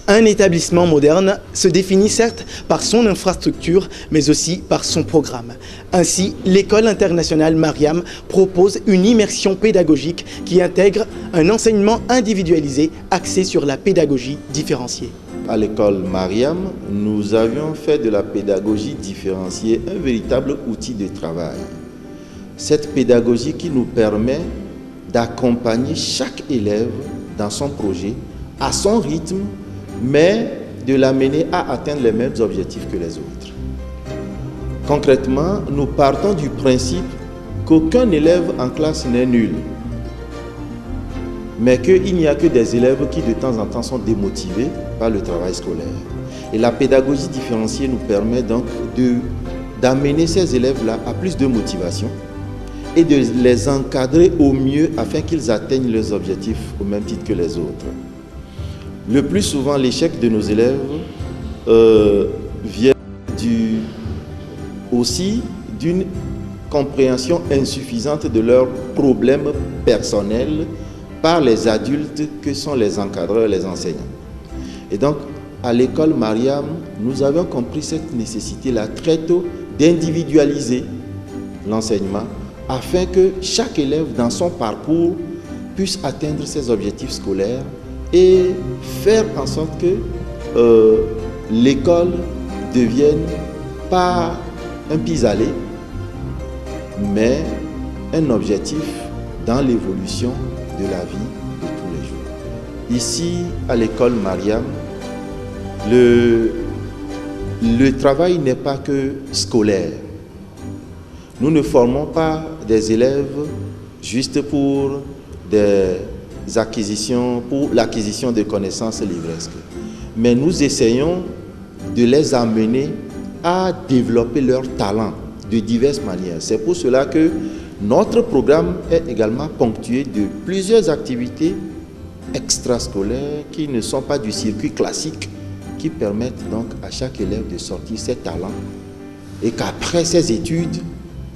Un établissement moderne se définit certes par son infrastructure, mais aussi par son programme. Ainsi, l'école internationale Mariam propose une immersion pédagogique qui intègre un enseignement individualisé axé sur la pédagogie différenciée. À l'école Mariam, nous avions fait de la pédagogie différenciée un véritable outil de travail. Cette pédagogie qui nous permet d'accompagner chaque élève dans son projet, à son rythme, mais de l'amener à atteindre les mêmes objectifs que les autres. Concrètement, nous partons du principe qu'aucun élève en classe n'est nul, mais qu'il n'y a que des élèves qui de temps en temps sont démotivés par le travail scolaire. Et la pédagogie différenciée nous permet donc d'amener ces élèves-là à plus de motivation et de les encadrer au mieux afin qu'ils atteignent leurs objectifs au même titre que les autres. Le plus souvent, l'échec de nos élèves vient aussi d'une compréhension insuffisante de leurs problèmes personnels par les adultes que sont les encadreurs et les enseignants. Et donc, à l'école Mariam, nous avons compris cette nécessité-là très tôt d'individualiser l'enseignement afin que chaque élève dans son parcours puisse atteindre ses objectifs scolaires et faire en sorte que l'école devienne pas un pis-aller, mais un objectif dans l'évolution de la vie de tous les jours. Ici, à l'école Mariam, le travail n'est pas que scolaire. Nous ne formons pas des élèves juste pour l'acquisition de connaissances livresques. Mais nous essayons de les amener à développer leurs talents de diverses manières. C'est pour cela que notre programme est également ponctué de plusieurs activités extrascolaires qui ne sont pas du circuit classique, qui permettent donc à chaque élève de sortir ses talents et qu'après ses études,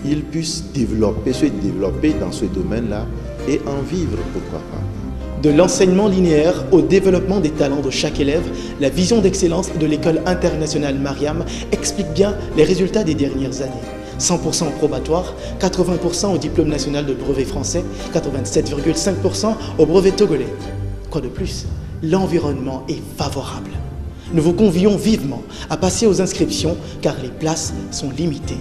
il puisse se développer dans ce domaine-là et en vivre, pourquoi pas. De l'enseignement linéaire au développement des talents de chaque élève, la vision d'excellence de l'école internationale Mariam explique bien les résultats des dernières années. 100% au probatoire, 80% au diplôme national de brevet français, 87,5% au brevet togolais. Quoi de plus, l'environnement est favorable. Nous vous convions vivement à passer aux inscriptions car les places sont limitées.